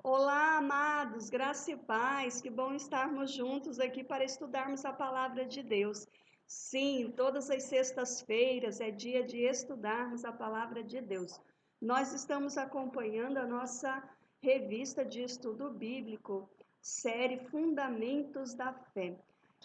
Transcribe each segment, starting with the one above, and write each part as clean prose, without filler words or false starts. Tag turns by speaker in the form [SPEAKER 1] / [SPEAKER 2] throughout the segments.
[SPEAKER 1] Olá, amados, graça e paz, que bom estarmos juntos aqui para estudarmos a palavra de Deus. Sim, todas as sextas-feiras é dia de estudarmos a palavra de Deus. Nós estamos acompanhando a nossa revista de estudo bíblico, série Fundamentos da Fé.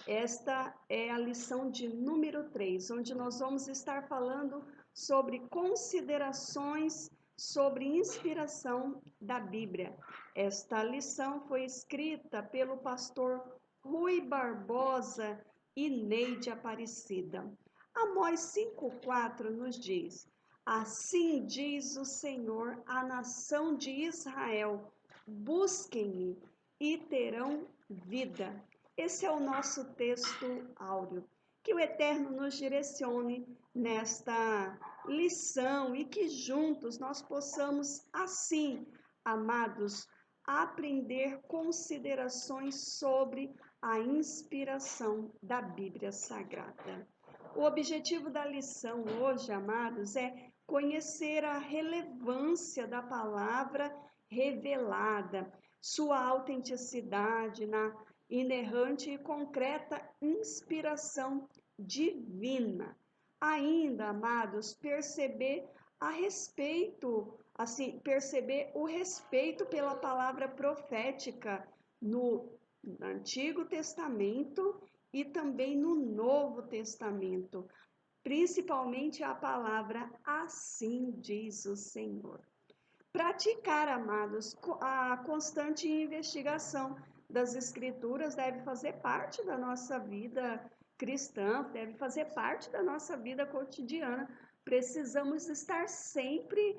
[SPEAKER 1] Esta é a lição de número 3, onde nós vamos estar falando sobre considerações sobre inspiração da Bíblia. Esta lição foi escrita pelo pastor Rui Barbosa e Neide Aparecida. Amós 5,4 nos diz: Assim diz o Senhor à nação de Israel: busquem-me e terão vida. Esse é o nosso texto áureo. Que o Eterno nos direcione nesta lição e que juntos nós possamos, assim, amados, aprender considerações sobre a inspiração da Bíblia Sagrada. O objetivo da lição hoje, amados, é conhecer a relevância da palavra revelada, sua autenticidade na inerrante e concreta inspiração divina. Ainda, amados, perceber o respeito pela palavra profética no Antigo Testamento e também no Novo Testamento, principalmente a palavra assim diz o Senhor. Praticar, amados, a constante investigação das Escrituras deve fazer parte da nossa vida cristã, deve fazer parte da nossa vida cotidiana. Precisamos estar sempre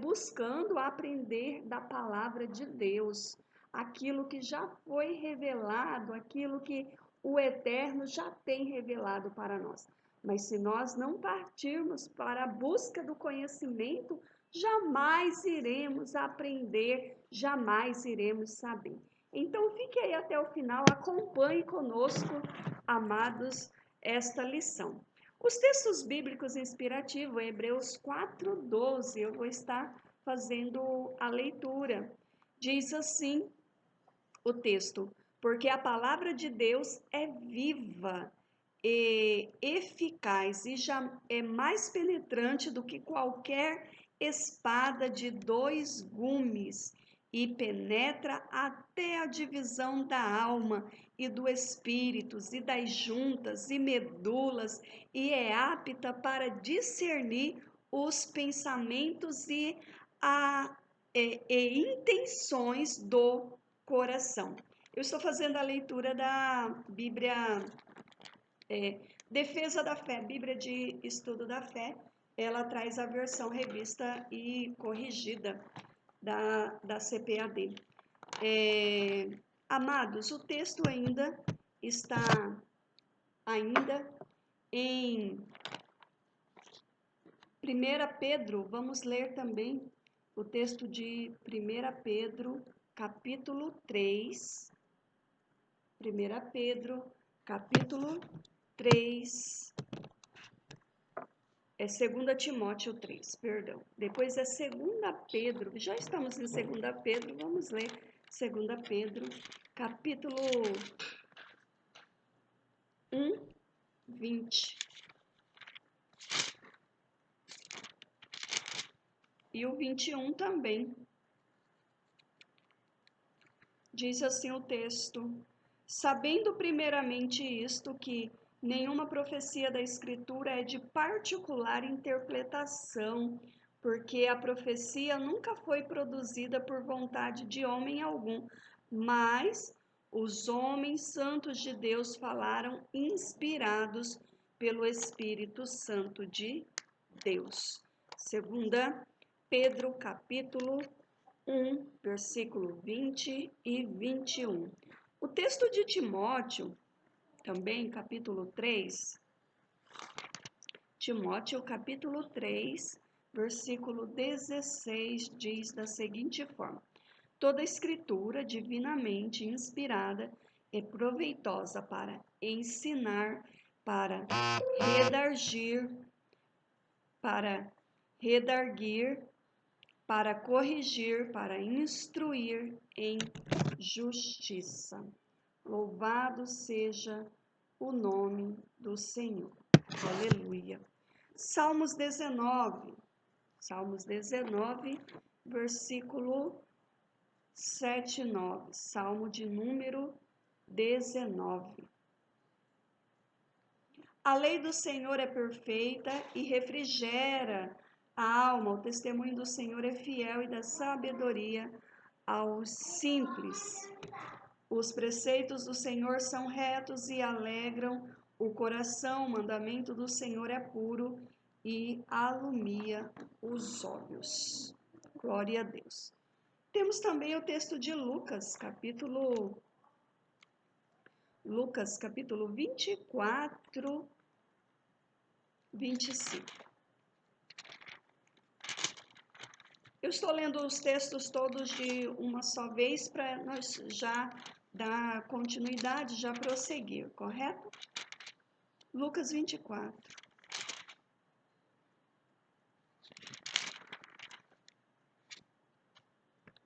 [SPEAKER 1] buscando aprender da palavra de Deus, aquilo que já foi revelado, aquilo que o Eterno já tem revelado para nós. Mas se nós não partirmos para a busca do conhecimento, jamais iremos aprender, jamais iremos saber. Então fique aí até o final, acompanhe conosco, amados, esta lição. Os textos bíblicos inspirativos, Hebreus 4:12, eu vou estar fazendo a leitura. Diz assim o texto: porque a palavra de Deus é viva e eficaz e já é mais penetrante do que qualquer espada de dois gumes e penetra até a divisão da alma e do espírito e das juntas e medulas e é apta para discernir os pensamentos e intenções do coração. Eu estou fazendo a leitura da Bíblia Defesa da Fé, Bíblia de Estudo da Fé. Ela traz a versão revista e corrigida da CPAD. Amados, o texto ainda está em 1 Pedro, vamos ler também o texto de 1 Pedro, capítulo 3. 1 Pedro, capítulo 3. É 2 Timóteo 3, perdão. Depois é 2 Pedro, já estamos em 2 Pedro, vamos ler 2 Pedro, capítulo 1, 20. E o 21 também. Diz assim o texto: sabendo primeiramente isto, que nenhuma profecia da Escritura é de particular interpretação, porque a profecia nunca foi produzida por vontade de homem algum, mas os homens santos de Deus falaram inspirados pelo Espírito Santo de Deus. 2 Pedro, capítulo 1, versículo 20 e 21. O texto de Timóteo, também capítulo 3, Timóteo capítulo 3, versículo 16, diz da seguinte forma: toda escritura divinamente inspirada é proveitosa para ensinar, para redarguir, para corrigir, para instruir em justiça. Louvado seja o nome do Senhor. Aleluia. Salmos 19, versículo 7 e 9. Salmo de número 19. A lei do Senhor é perfeita e refrigera a alma. O testemunho do Senhor é fiel e dá sabedoria aos simples. Os preceitos do Senhor são retos e alegram o coração. O mandamento do Senhor é puro e alumia os olhos. Glória a Deus. Temos também o texto de Lucas, capítulo 24, 25. Eu estou lendo os textos todos de uma só vez para nós já dar continuidade, já prosseguir, correto? Lucas 24.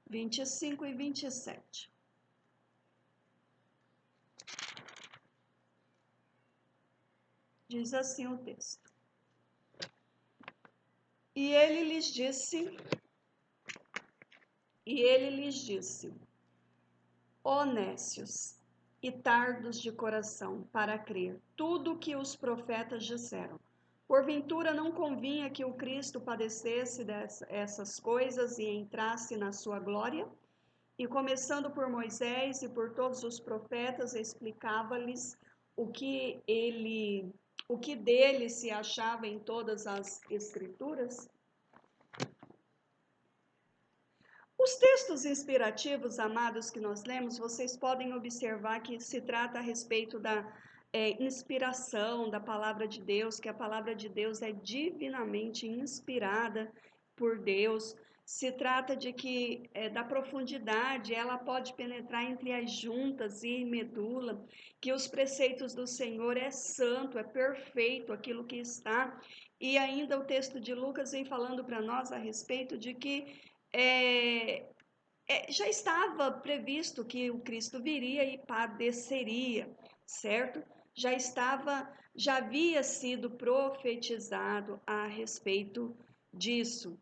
[SPEAKER 1] (25) e 27. Diz assim o texto. E ele lhes disse, ó nécios e tardos de coração para crer tudo o que os profetas disseram. Porventura não convinha que o Cristo padecesse essas coisas e entrasse na sua glória? E começando por Moisés e por todos os profetas, explicava-lhes o que dele se achava em todas as Escrituras? Os textos inspirativos, amados, que nós lemos, vocês podem observar que se trata a respeito da inspiração da palavra de Deus, que a palavra de Deus é divinamente inspirada por Deus. Se trata de que da profundidade, ela pode penetrar entre as juntas e medula, que os preceitos do Senhor é santo, é perfeito aquilo que está. E ainda o texto de Lucas vem falando para nós a respeito de que já estava previsto que o Cristo viria e padeceria, certo? Já havia sido profetizado a respeito disso.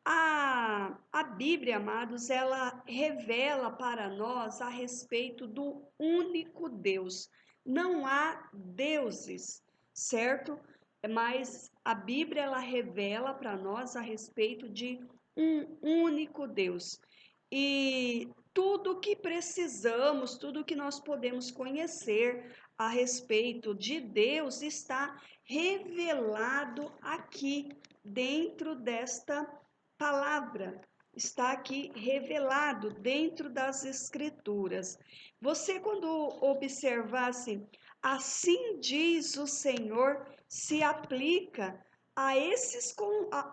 [SPEAKER 1] A Bíblia, amados, ela revela para nós a respeito do único Deus. Não há deuses, certo? Mas a Bíblia, ela revela para nós a respeito de um único Deus. E tudo que precisamos, tudo que nós podemos conhecer a respeito de Deus está revelado aqui dentro desta palavra, está aqui revelado dentro das Escrituras. Você, quando observasse, assim diz o Senhor, se aplica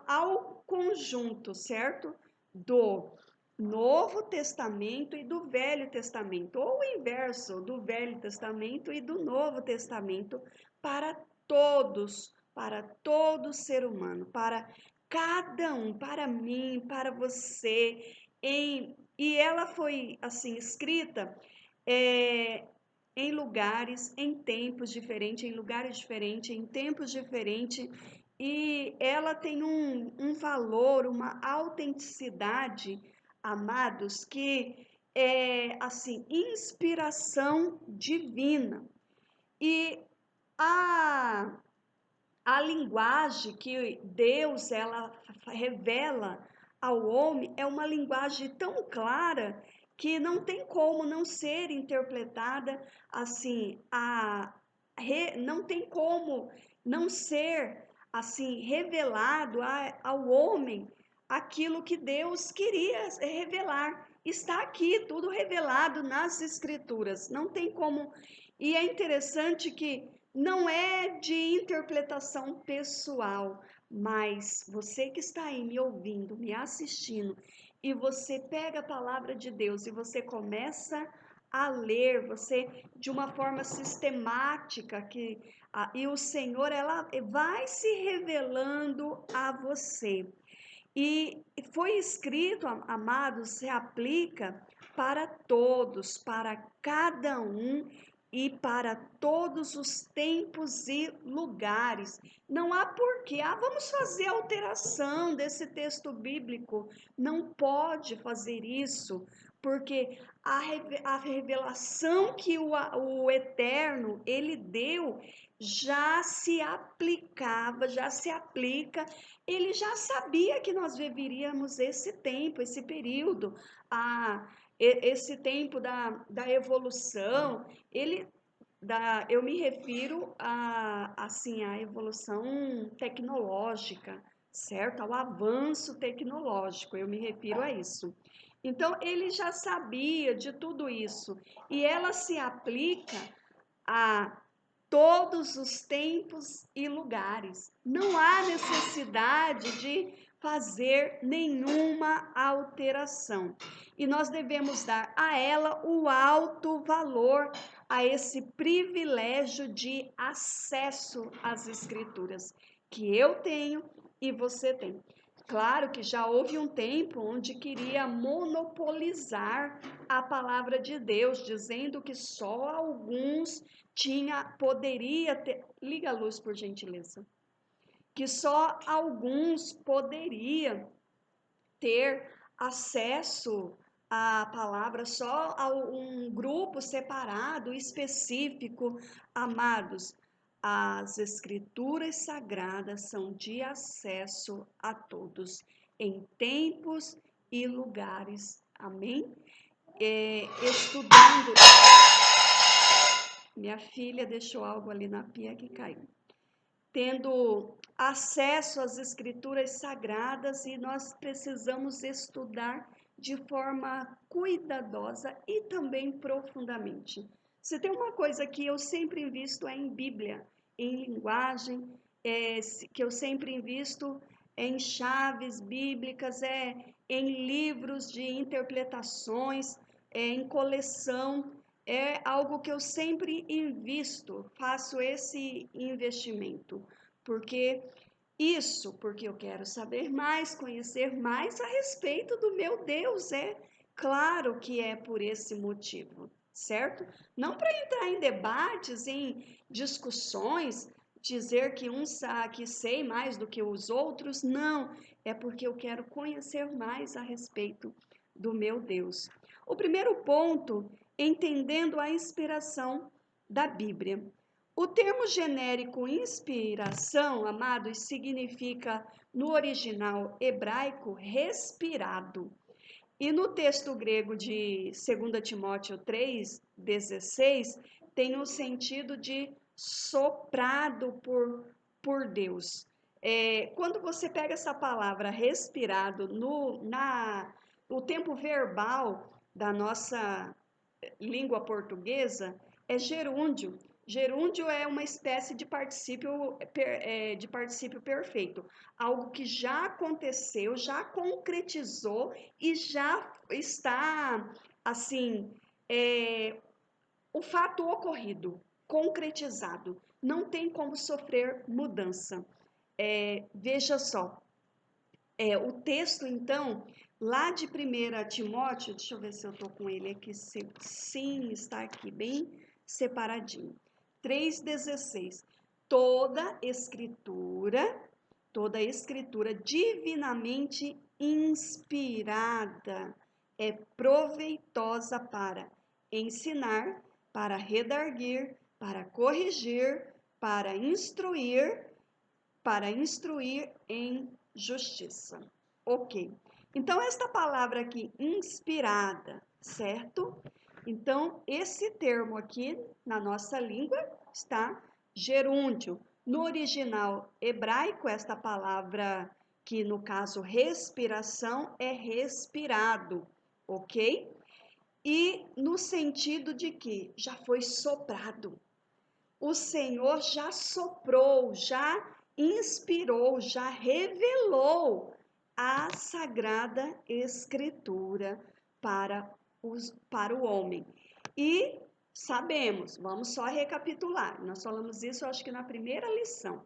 [SPEAKER 1] ao conjunto, certo? Do Novo Testamento e do Velho Testamento, ou o inverso, do Velho Testamento e do Novo Testamento, para todo ser humano, para cada um, para mim, para você. E ela foi assim escrita em lugares, em tempos diferentes, em lugares diferentes, em tempos diferentes, e ela tem um valor, uma autenticidade, amados, que é assim, inspiração divina. E a linguagem que Deus ela revela ao homem é uma linguagem tão clara que não tem como não ser interpretada assim, não tem como não ser assim revelado ao homem aquilo que Deus queria revelar. Está aqui tudo revelado nas Escrituras, não tem como. E é interessante que não é de interpretação pessoal, mas você que está aí me ouvindo, me assistindo, e você pega a palavra de Deus e você começa a ler, você de uma forma sistemática, e o Senhor ela vai se revelando a você. E foi escrito, amados, se aplica para todos, para cada um e para todos os tempos e lugares. Não há porquê, vamos fazer alteração desse texto bíblico. Não pode fazer isso, porque a revelação que o Eterno, ele deu, já se aplicava, já se aplica. Ele já sabia que nós viveríamos esse tempo, esse período, esse tempo da evolução. Eu me refiro assim, à evolução tecnológica, certo? Ao avanço tecnológico, eu me refiro a isso. Então, ele já sabia de tudo isso, e ela se aplica a todos os tempos e lugares. Não há necessidade de fazer nenhuma alteração. E nós devemos dar a ela o alto valor, a esse privilégio de acesso às Escrituras, que eu tenho e você tem. Claro que já houve um tempo onde queria monopolizar a palavra de Deus, dizendo que só alguns poderia ter. Liga a luz, por gentileza. Que só alguns poderiam ter acesso à palavra, só a um grupo separado, específico. Amados, as Escrituras Sagradas são de acesso a todos, em tempos e lugares. Amém? Estudando. Minha filha deixou algo ali na pia que caiu. Tendo acesso às Escrituras Sagradas, e nós precisamos estudar de forma cuidadosa e também profundamente. Se tem uma coisa que eu sempre invisto é em Bíblia, em linguagem, que eu sempre invisto em chaves bíblicas, em livros de interpretações, em coleção. É algo que eu sempre invisto, faço esse investimento, porque porque eu quero saber mais, conhecer mais a respeito do meu Deus, é claro que é por esse motivo, certo? Não para entrar em debates, em discussões, dizer que sei mais do que os outros, não, é porque eu quero conhecer mais a respeito do meu Deus. O primeiro ponto, entendendo a inspiração da Bíblia. O termo genérico inspiração, amados, significa no original hebraico respirado. E no texto grego de 2 Timóteo 3,16, tem o sentido de soprado por Deus. Quando você pega essa palavra respirado no tempo verbal da nossa língua portuguesa, é gerúndio. Gerúndio é uma espécie de particípio perfeito, algo que já aconteceu, já concretizou e já está, assim, o fato ocorrido, concretizado. Não tem como sofrer mudança. Veja só, o texto, então, lá de 1 Timóteo, deixa eu ver se eu estou com ele aqui, sim, está aqui bem separadinho. 3,16. Toda escritura divinamente inspirada é proveitosa para ensinar, para redarguir, para corrigir, para instruir em justiça. Ok. Então, esta palavra aqui, inspirada, certo? Então, esse termo aqui, na nossa língua, está gerúndio. No original hebraico, esta palavra, que no caso respiração, é respirado, ok? E no sentido de que já foi soprado. O Senhor já soprou, já inspirou, já revelou a Sagrada Escritura para o homem. E sabemos, vamos só recapitular, nós falamos isso, acho que na primeira lição.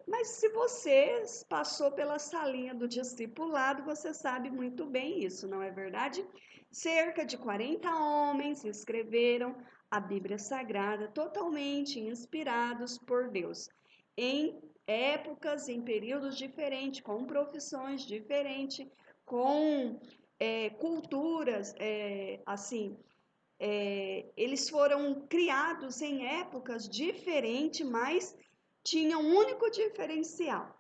[SPEAKER 1] Mas se você passou pela salinha do discipulado, você sabe muito bem isso, não é verdade? Cerca de 40 homens escreveram a Bíblia Sagrada totalmente inspirados por Deus, em épocas, em períodos diferentes, com profissões diferentes, com culturas, eles foram criados em épocas diferentes, mas tinha um único diferencial.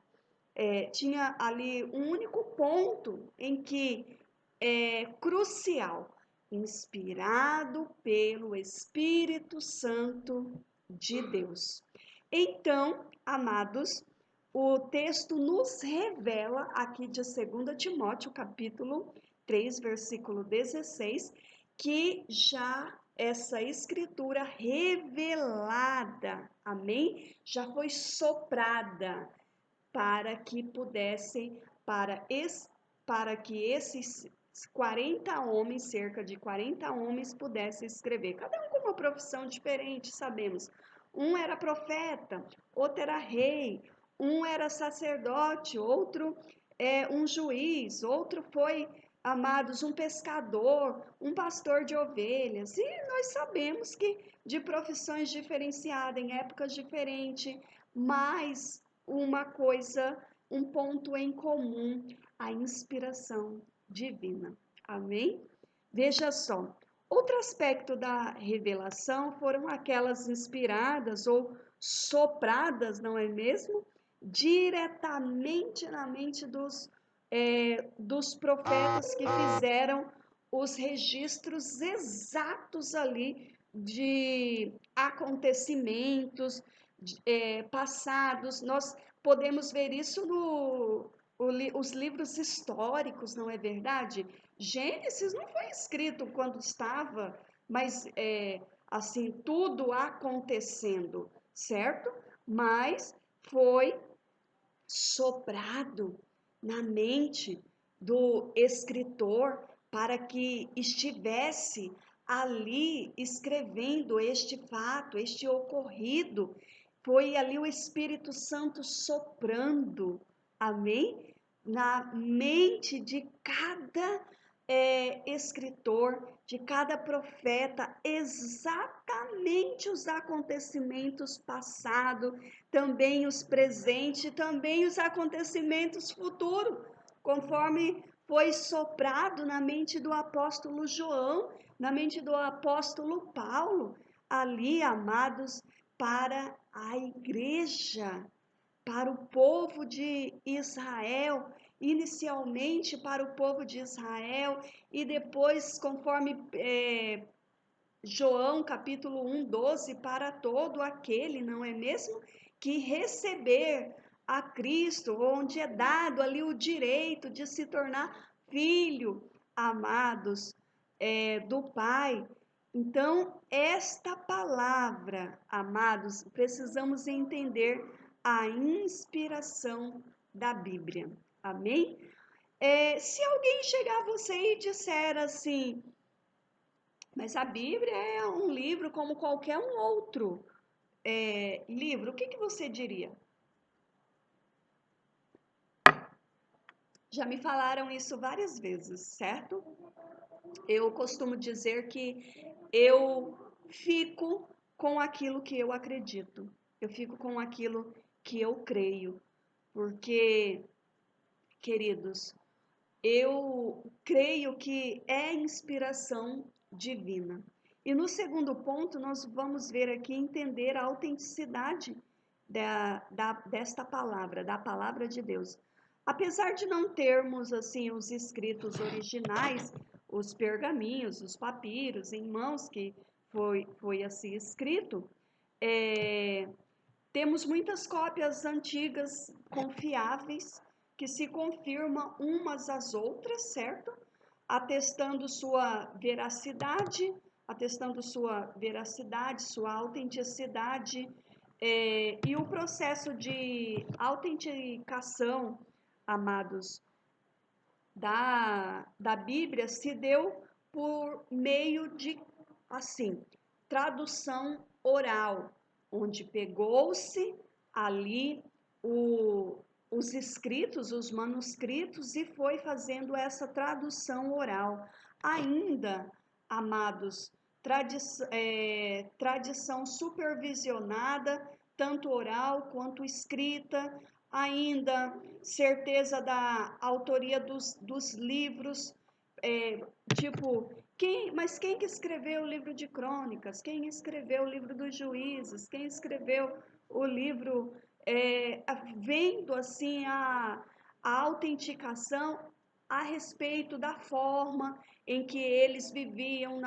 [SPEAKER 1] Tinha ali um único ponto em que é crucial, inspirado pelo Espírito Santo de Deus. Então, amados, o texto nos revela aqui de 2 Timóteo, capítulo 3, versículo 16, que já essa escritura revelada, amém? Já foi soprada para que pudessem, para que esses 40 homens, cerca de 40 homens, pudessem escrever. Cada um com uma profissão diferente, sabemos. Um era profeta, outro era rei, um era sacerdote, outro um juiz, outro foi, amados, um pescador, um pastor de ovelhas. E nós sabemos que de profissões diferenciadas, em épocas diferentes, mas uma coisa, um ponto em comum, a inspiração divina. Amém? Veja só, outro aspecto da revelação foram aquelas inspiradas ou sopradas, não é mesmo? Diretamente na mente dos profetas que fizeram os registros exatos ali de acontecimentos passados. Nós podemos ver isso os livros históricos, não é verdade? Gênesis não foi escrito quando estava, mas assim, tudo acontecendo, certo? Mas foi soprado na mente do escritor para que estivesse ali escrevendo este fato, este ocorrido. Foi ali o Espírito Santo soprando, amém? Na mente de cada escritor, de cada profeta, exatamente os acontecimentos passados, também os presentes, também os acontecimentos futuros, conforme foi soprado na mente do apóstolo João, na mente do apóstolo Paulo, ali, amados, para a igreja, para o povo de Israel, inicialmente para o povo de Israel, e depois, conforme João capítulo 1, 12, para todo aquele, não é mesmo? Que receber a Cristo, onde é dado ali o direito de se tornar filho, amados, do Pai. Então, esta palavra, amados, precisamos entender a inspiração da Bíblia. Amém? Se alguém chegar a você e disser assim, mas a Bíblia é um livro como qualquer um outro livro, o que você diria? Já me falaram isso várias vezes, certo? Eu costumo dizer que eu fico com aquilo que eu acredito, eu fico com aquilo que eu creio, porque, queridos, eu creio que é inspiração divina. E no segundo ponto, nós vamos ver aqui, entender a autenticidade desta palavra, da palavra de Deus. Apesar de não termos, assim, os escritos originais, os pergaminhos, os papiros em mãos, que foi assim escrito, temos muitas cópias antigas confiáveis que se confirmam umas às outras, certo? Atestando sua veracidade, sua autenticidade, e o processo de autenticação, amados, da Bíblia se deu por meio de, assim, tradução oral, onde pegou-se ali os escritos, os manuscritos, e foi fazendo essa tradução oral. Ainda, amados, tradição supervisionada, tanto oral quanto escrita, ainda certeza da autoria dos livros, tipo, mas quem que escreveu o livro de Crônicas? Quem escreveu o livro dos Juízes? Quem escreveu o livro, vendo assim a autenticação a respeito da forma em que eles viviam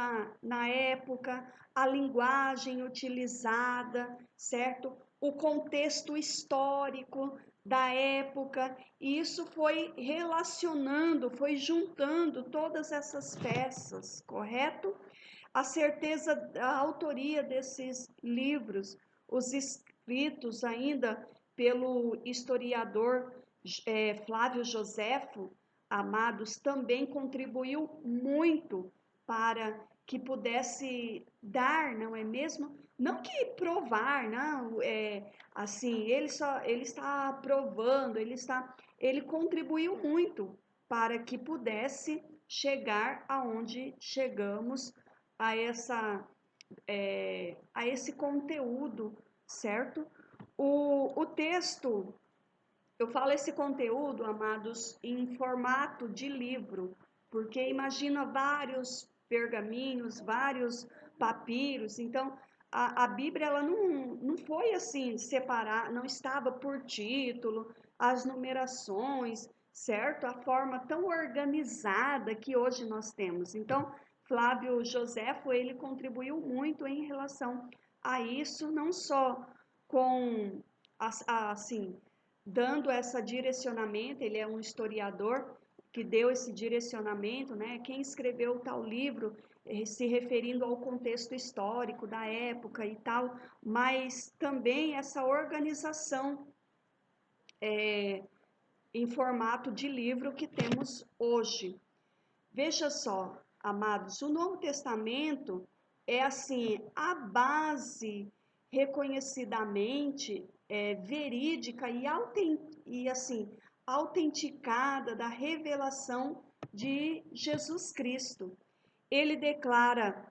[SPEAKER 1] na época, a linguagem utilizada, certo? O contexto histórico da época, e isso foi relacionando, foi juntando todas essas peças, correto? A certeza da autoria desses livros, os escritos ainda pelo historiador Flávio Joséfo, amados, também contribuiu muito para que pudesse dar, não é mesmo? Não que provar, não, assim, ele está provando, ele contribuiu muito para que pudesse chegar aonde chegamos a esse conteúdo, certo? O texto, eu falo esse conteúdo, amados, em formato de livro, porque imagina vários pergaminhos, vários papiros, então a Bíblia ela não foi assim separada, não estava por título, as numerações, certo? A forma tão organizada que hoje nós temos. Então, Flávio Joséfo, ele contribuiu muito em relação a isso, não só com, assim, dando esse direcionamento, ele é um historiador que deu esse direcionamento, né? Quem escreveu tal livro, se referindo ao contexto histórico da época e tal, mas também essa organização em formato de livro que temos hoje. Veja só, amados, o Novo Testamento é assim a base reconhecidamente verídica e assim autenticada da revelação de Jesus Cristo. Ele declara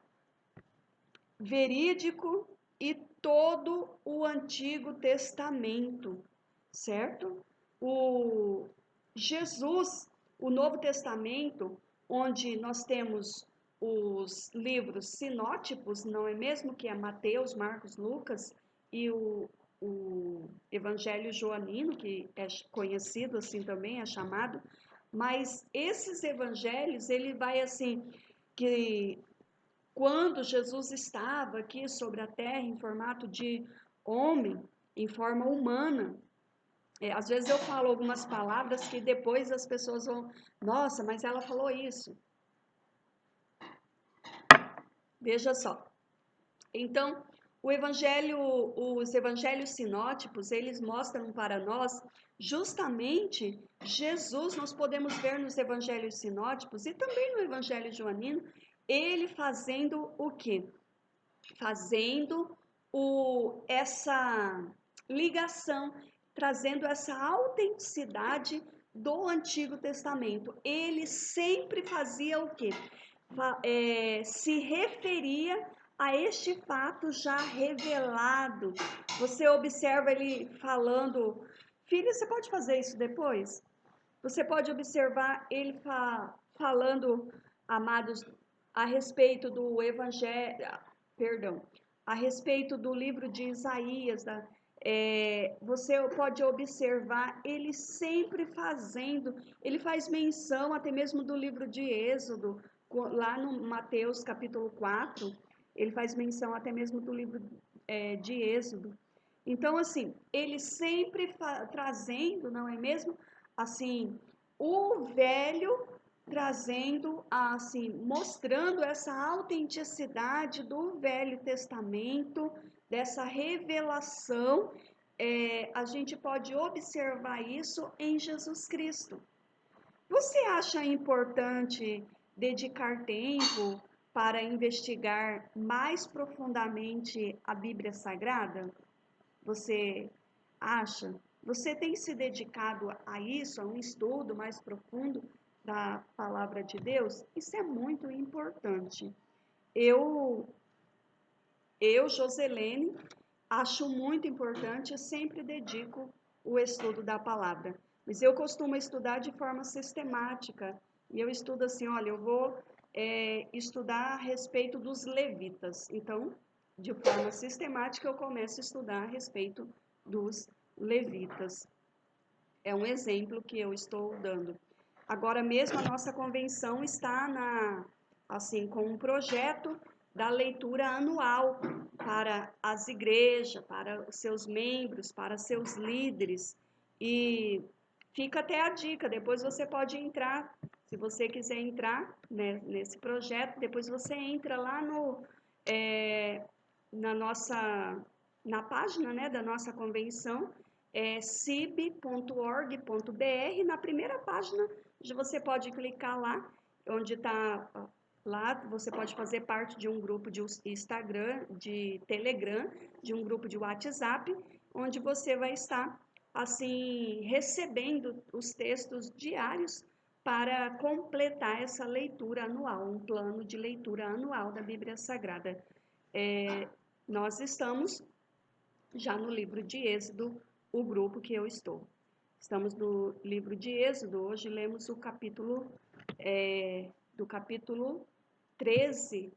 [SPEAKER 1] verídico e todo o Antigo Testamento, certo? O Jesus, o Novo Testamento, onde nós temos os livros sinóticos, não é mesmo? Que é Mateus, Marcos, Lucas e o Evangelho Joanino, que é conhecido assim também, é chamado. Mas esses evangelhos, ele vai assim, que quando Jesus estava aqui sobre a terra em formato de homem, em forma humana, às vezes eu falo algumas palavras que depois as pessoas vão, nossa, mas ela falou isso. Veja só. Então, os evangelhos sinóticos, eles mostram para nós justamente Jesus, nós podemos ver nos evangelhos sinóticos e também no evangelho joanino, ele fazendo o quê? Fazendo essa ligação, trazendo essa autenticidade do Antigo Testamento. Ele sempre fazia o quê? Se referia a este fato já revelado. Você observa ele falando, filha, você pode fazer isso depois? Você pode observar ele falando, amados, a respeito do evangelho, perdão, a respeito do livro de Isaías, você pode observar ele sempre fazendo, ele faz menção até mesmo do livro de Êxodo, lá no Mateus capítulo 4, ele faz menção até mesmo do livro de Êxodo. Então, assim, ele sempre trazendo, não é mesmo? Assim, o velho trazendo, assim, mostrando essa autenticidade do Velho Testamento, dessa revelação, a gente pode observar isso em Jesus Cristo. Você acha importante dedicar tempo para investigar mais profundamente a Bíblia Sagrada? Você acha? Você tem se dedicado a isso, a um estudo mais profundo da palavra de Deus? Isso é muito importante. Eu, Joselene, acho muito importante e sempre dedico o estudo da palavra. Mas eu costumo estudar de forma sistemática. E eu estudo assim, olha, eu vou estudar a respeito dos levitas. Então, de forma sistemática, eu começo a estudar a respeito dos levitas. É um exemplo que eu estou dando. Agora mesmo a nossa convenção está com um projeto da leitura anual para as igrejas, para os seus membros, para seus líderes. E fica até a dica, depois você pode entrar, se você quiser entrar, né, nesse projeto, depois você entra lá na página, né, da nossa convenção, cib.org.br. Na primeira página você pode clicar lá, onde está lá, você pode fazer parte de um grupo de Instagram, de Telegram, de um grupo de WhatsApp, onde você vai estar assim recebendo os textos diários para completar essa leitura anual, um plano de leitura anual da Bíblia Sagrada. Nós estamos já no livro de Êxodo, o grupo que eu estou. Estamos no livro de Êxodo, hoje lemos o capítulo, do capítulo 13,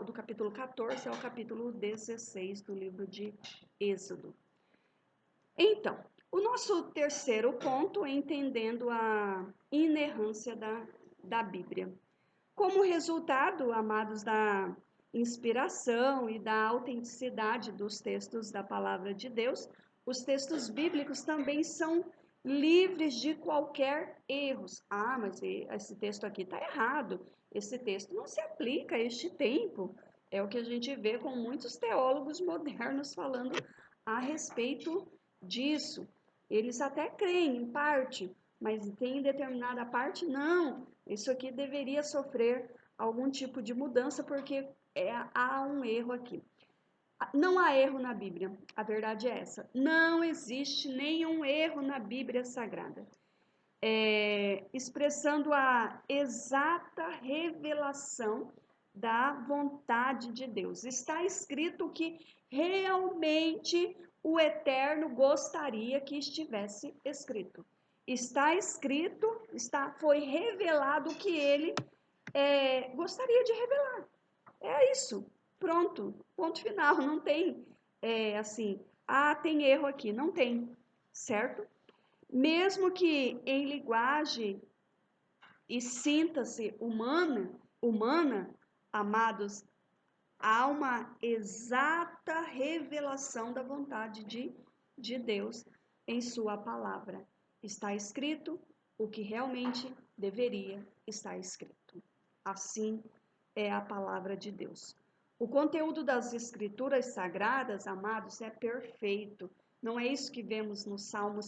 [SPEAKER 1] do capítulo 14 ao capítulo 16 do livro de Êxodo. Então, o nosso terceiro ponto é entendendo a inerrância da Bíblia. Como resultado, amados, da inspiração e da autenticidade dos textos da palavra de Deus, os textos bíblicos também são livres de qualquer erros. Ah, mas esse texto aqui está errado. Esse texto não se aplica a este tempo. É o que a gente vê com muitos teólogos modernos falando a respeito disso. Eles até creem em parte, mas tem determinada parte, não. Isso aqui deveria sofrer algum tipo de mudança porque há um erro aqui. Não há erro na Bíblia, a verdade é essa. Não existe nenhum erro na Bíblia Sagrada. Expressando a exata revelação da vontade de Deus. Está escrito que realmente o Eterno gostaria que estivesse escrito. Está escrito, foi revelado o que ele gostaria de revelar. É isso, pronto, ponto final. Não tem tem erro aqui, não tem, certo? Mesmo que em linguagem e síntese humana, amados, há uma exata revelação da vontade de Deus em sua palavra. Está escrito o que realmente deveria estar escrito. Assim é a palavra de Deus. O conteúdo das escrituras sagradas, amados, é perfeito. Não é isso que vemos no Salmo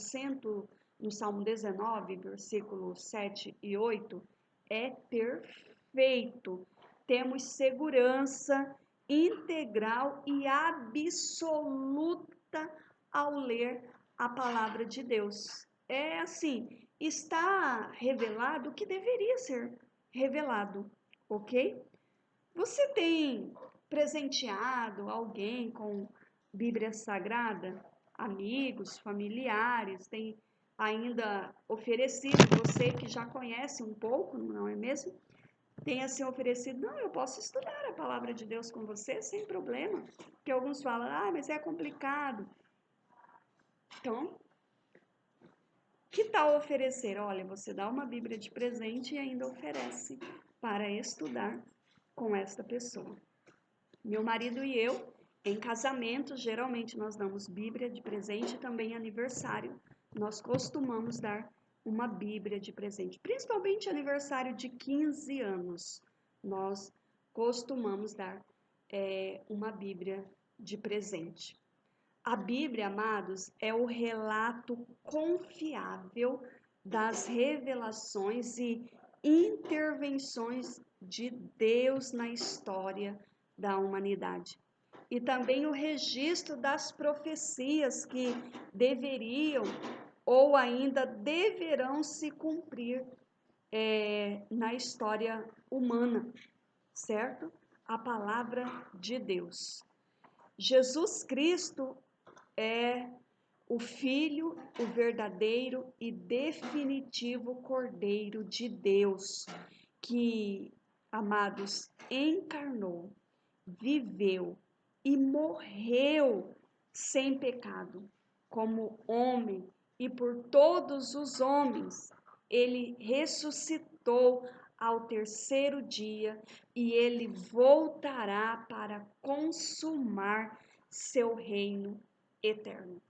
[SPEAKER 1] 19, versículos 7 e 8? É perfeito. Temos segurança integral e absoluta ao ler a palavra de Deus. É assim, está revelado o que deveria ser revelado, ok? Você tem presenteado alguém com Bíblia Sagrada? Amigos, familiares, tem ainda oferecido, você que já conhece um pouco, não é mesmo? Tem assim oferecido, não, eu posso estudar a palavra de Deus com você sem problema. Porque alguns falam, mas é complicado. Então, que tal oferecer? Olha, você dá uma Bíblia de presente e ainda oferece para estudar com esta pessoa. Meu marido e eu, em casamento, geralmente nós damos Bíblia de presente e também aniversário. Nós costumamos dar uma Bíblia de presente, principalmente aniversário de 15 anos. Nós costumamos dar uma Bíblia de presente. A Bíblia, amados, é o relato confiável das revelações e intervenções de Deus na história da humanidade. e também o registro das profecias que deveriam ou ainda deverão se cumprir na história humana, certo? A palavra de Deus. Jesus Cristo é o Filho, o verdadeiro e definitivo Cordeiro de Deus, que, amados, encarnou, viveu e morreu sem pecado, como homem, e por todos os homens. Ele ressuscitou ao terceiro dia e ele voltará para consumar seu reino eterno.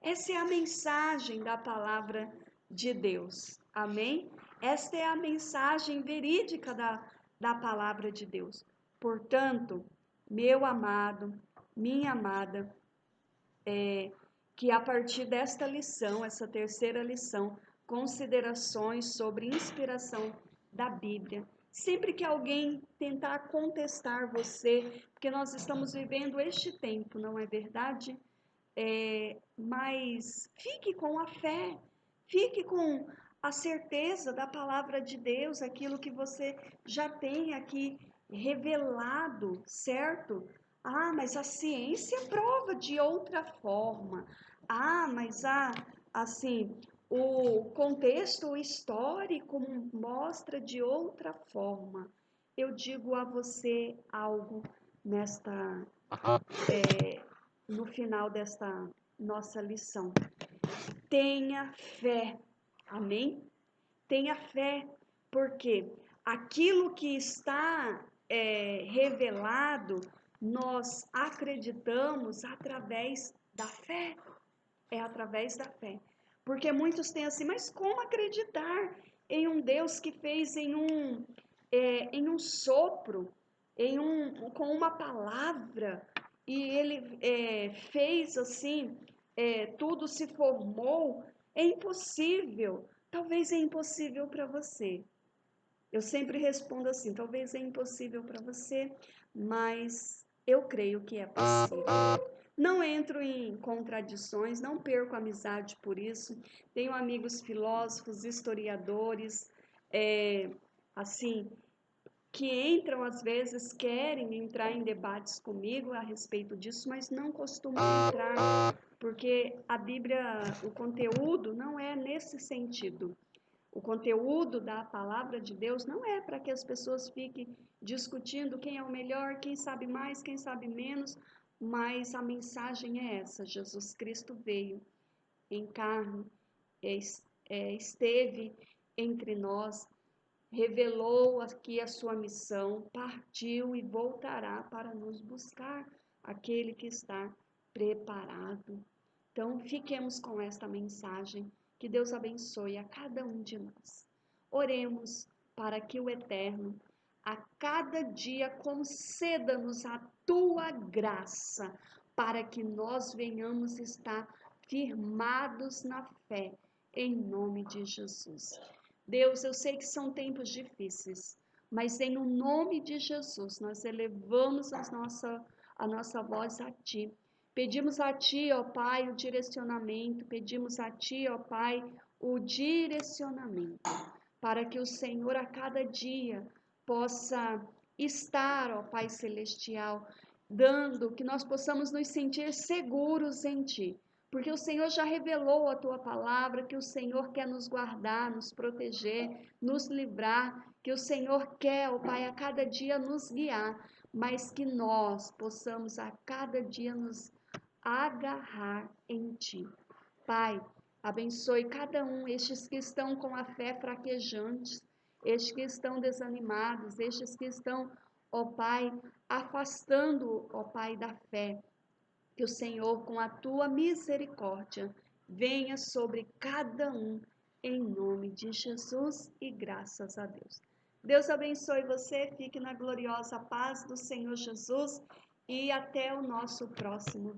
[SPEAKER 1] Essa é a mensagem da palavra de Deus. Amém? Esta é a mensagem verídica da palavra de Deus. Portanto, meu amado, minha amada, que a partir desta lição, essa terceira lição, considerações sobre inspiração da Bíblia. Sempre que alguém tentar contestar você, porque nós estamos vivendo este tempo, não é verdade? Mas fique com a fé, fique com a certeza da palavra de Deus, aquilo que você já tem aqui revelado, certo? Ah, mas a ciência prova de outra forma. Ah, mas assim, o contexto histórico mostra de outra forma. Eu digo a você algo nesta no final desta nossa lição. Tenha fé, amém? Tenha fé, porque aquilo que está revelado, nós acreditamos através da fé. É através da fé. Porque muitos têm assim, mas como acreditar em um Deus que fez em um sopro, com uma palavra, e ele fez assim, tudo se formou? É impossível. Talvez é impossível para você. Eu sempre respondo assim, talvez é impossível para você, mas eu creio que é possível. Não entro em contradições, não perco amizade por isso. Tenho amigos filósofos, historiadores, assim, que entram às vezes, querem entrar em debates comigo a respeito disso, mas não costumam entrar, porque a Bíblia, o conteúdo não é nesse sentido. O conteúdo da palavra de Deus não é para que as pessoas fiquem discutindo quem é o melhor, quem sabe mais, quem sabe menos, mas a mensagem é essa: Jesus Cristo veio em carne, esteve entre nós, revelou aqui a sua missão, partiu e voltará para nos buscar, aquele que está preparado. Então, fiquemos com esta mensagem. Que Deus abençoe a cada um de nós. Oremos para que o Eterno, a cada dia, conceda-nos a tua graça, para que nós venhamos estar firmados na fé, em nome de Jesus. Deus, eu sei que são tempos difíceis, mas em o nome de Jesus, nós elevamos a nossa voz a Ti. Pedimos a Ti, ó Pai, o direcionamento, pedimos a Ti, ó Pai, o direcionamento, para que o Senhor a cada dia possa estar, ó Pai Celestial, dando que nós possamos nos sentir seguros em Ti, porque o Senhor já revelou a Tua palavra, que o Senhor quer nos guardar, nos proteger, nos livrar, que o Senhor quer, ó Pai, a cada dia nos guiar, mas que nós possamos a cada dia nos agarrar em Ti. Pai, abençoe cada um, estes que estão com a fé fraquejante, estes que estão desanimados, estes que estão, ó Pai, afastando, ó Pai, da fé. Que o Senhor, com a Tua misericórdia, venha sobre cada um, em nome de Jesus, e graças a Deus. Deus abençoe você, fique na gloriosa paz do Senhor Jesus e até o nosso próximo